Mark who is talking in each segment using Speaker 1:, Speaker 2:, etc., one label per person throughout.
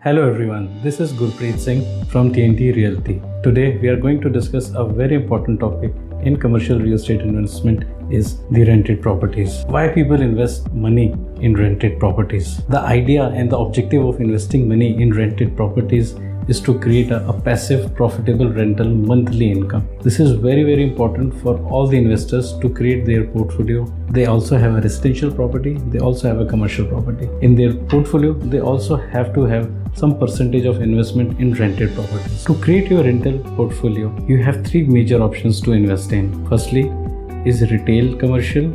Speaker 1: Hello everyone, this is Gurpreet Singh from TNT Realty. Today we are going to discuss a very important topic in commercial real estate investment is the rented properties. Why people invest money in rented properties? The idea and the objective of investing money in rented properties is to create a passive profitable rental monthly income. This is very important for all the investors to create their portfolio. They also have a residential property, they also have a commercial property. In their portfolio, they also have to have some percentage of investment in rented properties. To create your rental portfolio, you have three major options to invest in. Firstly is retail commercial,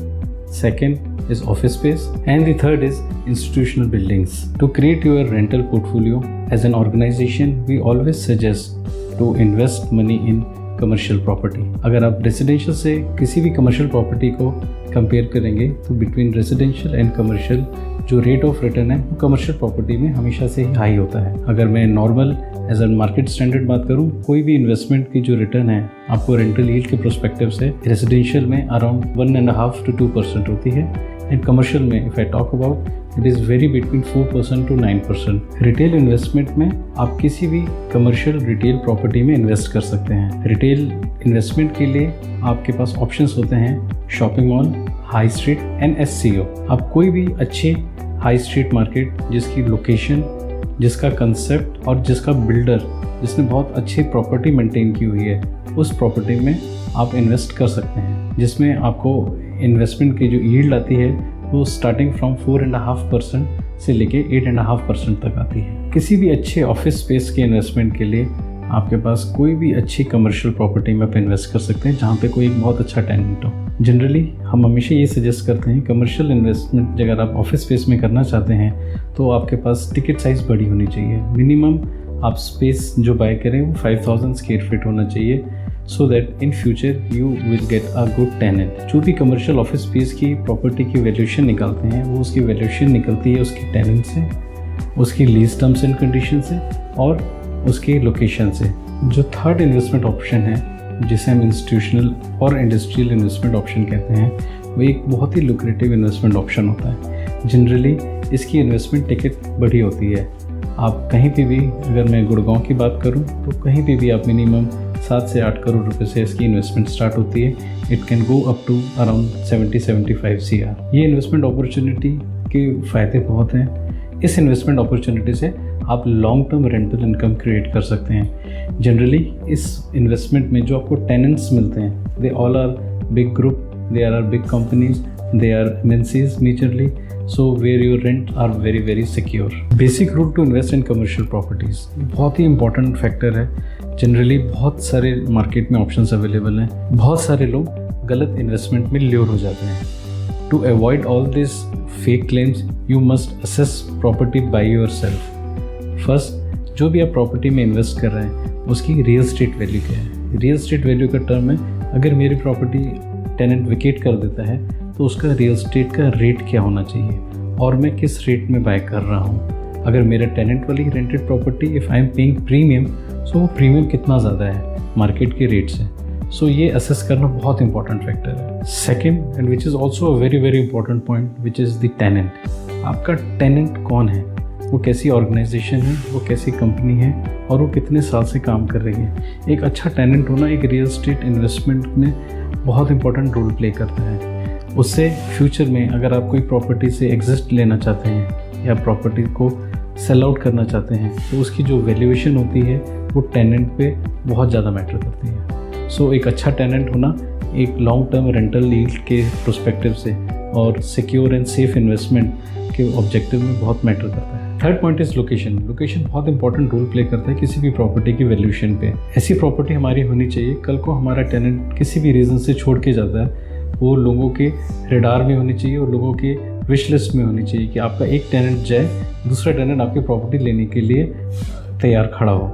Speaker 1: second is office space, and the third is institutional buildings. To create your rental portfolio, as an organization, we always suggest to invest money in commercial property. अगर आप residential से किसी भी commercial property को compare करेंगे तो between residential and commercial जो rate of return है वो कमर्शियल प्रॉपर्टी में हमेशा से ही हाई होता है. अगर मैं normal as a market standard बात करूं, कोई भी इन्वेस्टमेंट की जो रिटर्न है आपको रेंटल यील्ड के प्रोस्पेक्टिव से रेजिडेंशियल में अराउंड 1.5 to 2% होती है, एंड कमर्शियल में if I talk about it is very between 4% to 9%. Retail investment में आप किसी भी कमर्शियल रिटेल प्रॉपर्टी में इन्वेस्ट कर सकते हैं. रिटेल इन्वेस्टमेंट के लिए आपके पास ऑप्शंस होते हैं shopping mall, high street and SCO. आप कोई भी अच्छी हाई स्ट्रीट मार्केट जिसकी लोकेशन, जिसका कंसेप्ट और जिसका बिल्डर जिसने बहुत अच्छी प्रॉपर्टी मेंटेन की हुई है उस प्रॉपर्टी में आप इन्वेस्ट कर सकते हैं, जिसमें आपको इन्वेस्टमेंट की जो यील्ड आती है वो स्टार्टिंग फ्रॉम 4.5% से लेके 8.5% तक आती है. किसी भी अच्छे ऑफिस स्पेस के इन्वेस्टमेंट के लिए आपके पास कोई भी अच्छी कमर्शियल प्रॉपर्टी में आप इन्वेस्ट कर सकते हैं जहाँ पे कोई एक बहुत अच्छा टेनेंट हो. जनरली हम हमेशा ये सजेस्ट करते हैं कमर्शियल इन्वेस्टमेंट अगर आप ऑफिस स्पेस में करना चाहते हैं तो आपके पास टिकट साइज़ बड़ी होनी चाहिए. मिनिमम आप स्पेस जो बाय करें वो 5000 स्क्वायर फीट होना चाहिए, so that in future you will get a good tenant. जो भी कमर्शियल ऑफिस स्पेस की प्रॉपर्टी की वैल्यूएशन निकालते हैं वो उसकी वैल्यूएशन निकलती है उसकी टेनेंट से, उसकी लीज टर्म्स एंड कंडीशन से और उसकी लोकेशन से. जो थर्ड इन्वेस्टमेंट ऑप्शन है जिसे हम इंस्टीट्यूशनल और इंडस्ट्रियल इन्वेस्टमेंट ऑप्शन कहते हैं, वो एक बहुत ही लुक्रेटिव इन्वेस्टमेंट ऑप्शन होता है. जनरली इसकी इन्वेस्टमेंट टिकट बड़ी होती है. आप कहीं पे भी, अगर मैं गुड़गांव की बात करूं तो कहीं पे भी आप मिनिमम 7 से 8 करोड़ रुपए से इसकी इन्वेस्टमेंट स्टार्ट होती है. It can go up to around 70-75 CR. ये इन्वेस्टमेंट अपॉर्चुनिटी के फ़ायदे बहुत हैं. इस इन्वेस्टमेंट अपॉर्चुनिटी से आप long term rental income create कर सकते हैं. जनरली इस इन्वेस्टमेंट में जो आपको टेनेंट्स मिलते हैं, they all are big group, they are big companies, they are MNCs majorly, so where your rent are very secure. Basic rule to invest in commercial properties बहुत ही important factor है. Generally बहुत सारे market में options available हैं. बहुत सारे लोग गलत इन्वेस्टमेंट में ल्योर हो जाते हैं. To avoid all this fake claims you must assess property by yourself. First, जो भी आप प्रॉपर्टी में इन्वेस्ट कर रहे हैं उसकी रियल स्टेट वैल्यू क्या है. रियल स्टेट वैल्यू का टर्म है अगर मेरी प्रॉपर्टी टेनेंट वेकेट कर देता है तो उसका रियल स्टेट का रेट क्या होना चाहिए और मैं किस रेट में बाय कर रहा हूँ. अगर मेरा टेनेंट वाली rented property if I am paying premium, so वो प्रीमियम कितना ज़्यादा है मार्केट के रेट से. सो ये असेस करना बहुत इंपॉर्टेंट फैक्टर है. Second and which is also a very important point which is the tenant. आपका टेनेंट कौन है, वो कैसी ऑर्गेनाइजेशन है, वो कैसी कंपनी है और वो कितने साल से काम कर रही है. एक अच्छा टेनेंट होना एक रियल स्टेट इन्वेस्टमेंट में बहुत इंपॉर्टेंट रोल प्ले करता है. उससे फ्यूचर में अगर आप कोई प्रॉपर्टी से एग्जिस्ट लेना चाहते हैं या प्रॉपर्टी को सेल आउट करना चाहते हैं तो उसकी जो वैल्यूएशन होती है वो टेनेंट पे बहुत ज़्यादा मैटर करती है. सो एक अच्छा टेनेंट होना एक लॉन्ग टर्म रेंटल यील्ड के प्रोस्पेक्टिव से और सिक्योर एंड सेफ इन्वेस्टमेंट के ऑब्जेक्टिव में बहुत मैटर करता है. Third point is location. Location बहुत इंपॉर्टेंट रोल प्ले करता है किसी भी प्रॉपर्टी की वैल्यूएशन पे. ऐसी प्रॉपर्टी हमारी होनी चाहिए कल को हमारा टेनेंट किसी भी रीज़न से छोड़ के जाता है वो लोगों के रेडार में होनी चाहिए और लोगों के विश लिस्ट में होनी चाहिए कि आपका एक टेनेंट जाए, दूसरा टेनेंट आपकी प्रॉपर्टी लेने के लिए तैयार खड़ा हो.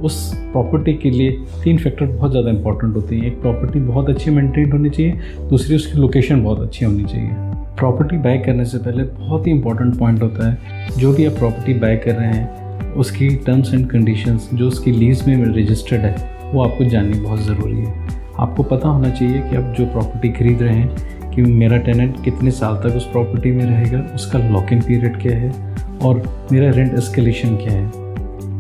Speaker 1: उस प्रॉपर्टी के लिए 3 फैक्टर बहुत ज़्यादा इंपॉर्टेंट होते हैं. एक, प्रॉपर्टी बहुत अच्छी मेंटेन होनी चाहिए. दूसरी, उसकी लोकेशन बहुत अच्छी होनी चाहिए. प्रॉपर्टी बाय करने से पहले बहुत ही इंपॉर्टेंट पॉइंट होता है जो भी आप प्रॉपर्टी बाय कर रहे हैं उसकी टर्म्स एंड कंडीशंस जो उसकी लीज में रजिस्टर्ड है वो आपको जाननी बहुत ज़रूरी है. आपको पता होना चाहिए कि आप जो प्रॉपर्टी खरीद रहे हैं कि मेरा टेनेंट कितने साल तक उस प्रॉपर्टी में रहेगा, उसका लॉक इन पीरियड क्या है और मेरा रेंट एस्केलेशन क्या है.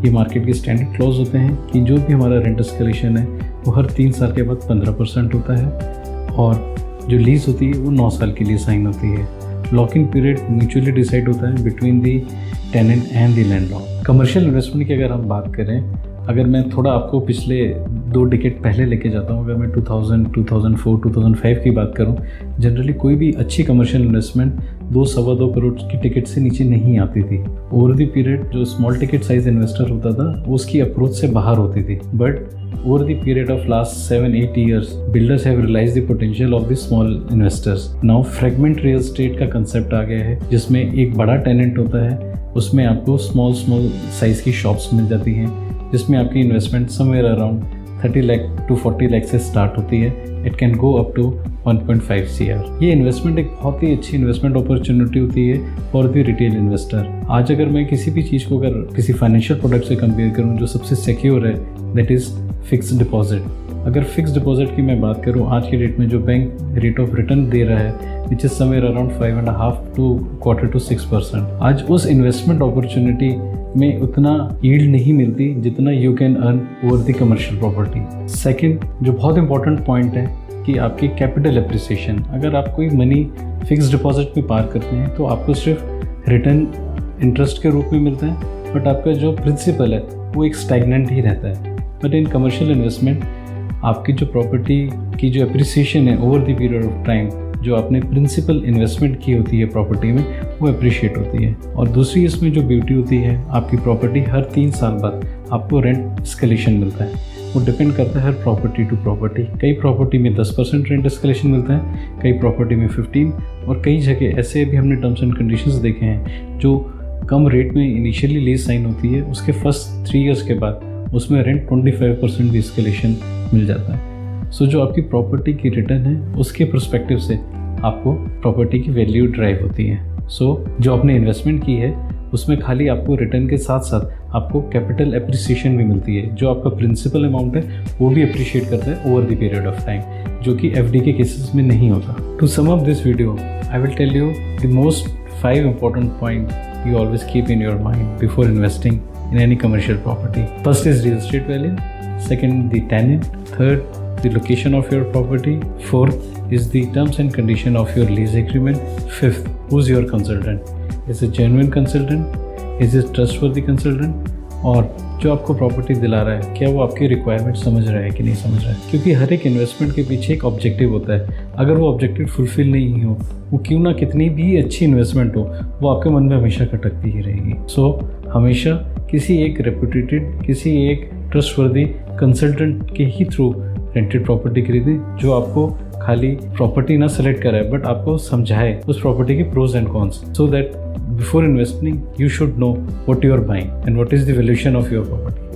Speaker 1: ये मार्केट के स्टैंडर्ड क्लॉज होते हैं कि जो भी हमारा रेंट एस्केलेशन है वो हर 3 साल के बाद 15% होता है और जो लीज होती है वो 9 साल के लिए साइन होती है। Lock in period mutually decide होता है between the tenant and the landlord. Commercial investment की अगर हम बात करें, अगर मैं थोड़ा आपको पिछले 2 डिकेड पहले लेके जाता हूँ, अगर मैं 2000, 2004, 2005 की बात करूँ, जनरली कोई भी अच्छी कमर्शियल इन्वेस्टमेंट 2-2.25 करोड़ की टिकट से नीचे नहीं आती थी। ओवर द पीरियड जो स्मॉल टिकट साइज इन्वेस्टर होता था उसकी अप्रोच से बाहर होती थी, but over the period of last 7-8 years, builders have realized the potential of the small investors. Now fragment real estate का concept आ गया है जिसमें एक बड़ा tenant होता है, उसमें आपको small size की shops मिल जाती हैं जिसमें आपकी investment somewhere around 30 lakh to 40 lakh से start होती है. It can go up to 1.5 CR. ये इन्वेस्टमेंट एक बहुत ही अच्छी इन्वेस्टमेंट अपॉर्चुनिटी होती है फॉर द रिटेल इन्वेस्टर। आज अगर मैं किसी भी चीज़ को अगर किसी फाइनेंशियल प्रोडक्ट से कंपेयर करूँ जो सबसे सिक्योर है, दैट इज़ फिक्स्ड डिपॉजिट। अगर फिक्स्ड डिपॉजिट की मैं बात करूँ, आज की डेट में जो बैंक रेट ऑफ रिटर्न दे रहा है which is somewhere around 5.5 to 4.25 to 6%, आज उस इन्वेस्टमेंट अपॉर्चुनिटी में उतना यील्ड नहीं मिलती जितना you can earn over the commercial property. Second जो बहुत इंपॉर्टेंट पॉइंट है कि आपकी कैपिटल एप्रिसिएशन। अगर आप कोई मनी फिक्स्ड डिपॉजिट में पार करते हैं तो आपको सिर्फ रिटर्न इंटरेस्ट के रूप में मिलता है, बट आपका जो प्रिंसिपल है वो एक स्टैग्नेंट ही रहता है। बट इन कमर्शियल इन्वेस्टमेंट आपकी जो प्रॉपर्टी की जो एप्रिसिएशन है over the period of time, जो आपने प्रिंसिपल इन्वेस्टमेंट की होती है प्रॉपर्टी में, वो अप्रिशिएट होती है। और दूसरी इसमें जो ब्यूटी होती है, आपकी प्रॉपर्टी हर 3 साल बाद आपको रेंट एस्केलेशन मिलता है। वो डिपेंड करता है हर प्रॉपर्टी टू प्रॉपर्टी। कई प्रॉपर्टी में 10% रेंट एस्केलेशन मिलता है, कई प्रॉपर्टी में 15, और कई जगह ऐसे भी हमने टर्म्स एंड कंडीशंस देखे हैं जो कम रेट में इनिशियली लीज साइन होती है, उसके फर्स्ट 3 ईयर्स के बाद उसमें रेंट 25% भी एस्केलेशन मिल जाता है। सो जो आपकी प्रॉपर्टी की रिटर्न है उसके पर्सपेक्टिव से आपको प्रॉपर्टी की वैल्यू ड्राइव होती है। सो जो आपने इन्वेस्टमेंट की है उसमें खाली आपको रिटर्न के साथ साथ आपको कैपिटल एप्रिसिएशन भी मिलती है। जो आपका प्रिंसिपल अमाउंट है वो भी अप्रिशिएट करता है over the period of time, जो कि एफडी के केसेस में नहीं होता। To sum up this video, I will tell you the most 5 important point you always keep in your mind before investing in any commercial property. First is real estate value, second the tenant, third the location of your property, fourth is the terms and condition of your lease agreement, fifth who's your consultant, is it genuine consultant, is it trustworthy consultant, और जो आपको property दिला रहा है क्या वो आपकी requirement समझ रहा है कि नहीं समझ रहा है। क्योंकि हर एक इन्वेस्टमेंट के पीछे एक ऑब्जेक्टिव होता है, अगर वो ऑब्जेक्टिव फुलफिल नहीं हो, वो क्यों ना कितनी भी अच्छी इन्वेस्टमेंट हो, वो आपके मन में हमेशा खटकती ही रहेगी। सो हमेशा किसी एक रेपुटेटेड, किसी एक ट्रस्टवर्दी कंसल्टेंट के ही थ्रू रेंटेड प्रॉपर्टी खरीदें, जो आपको खाली प्रॉपर्टी ना सेलेक्ट कराए बट आपको समझाए उस प्रॉपर्टी के pros and cons, so that before investing you should know what you are buying and what is the valuation of your property.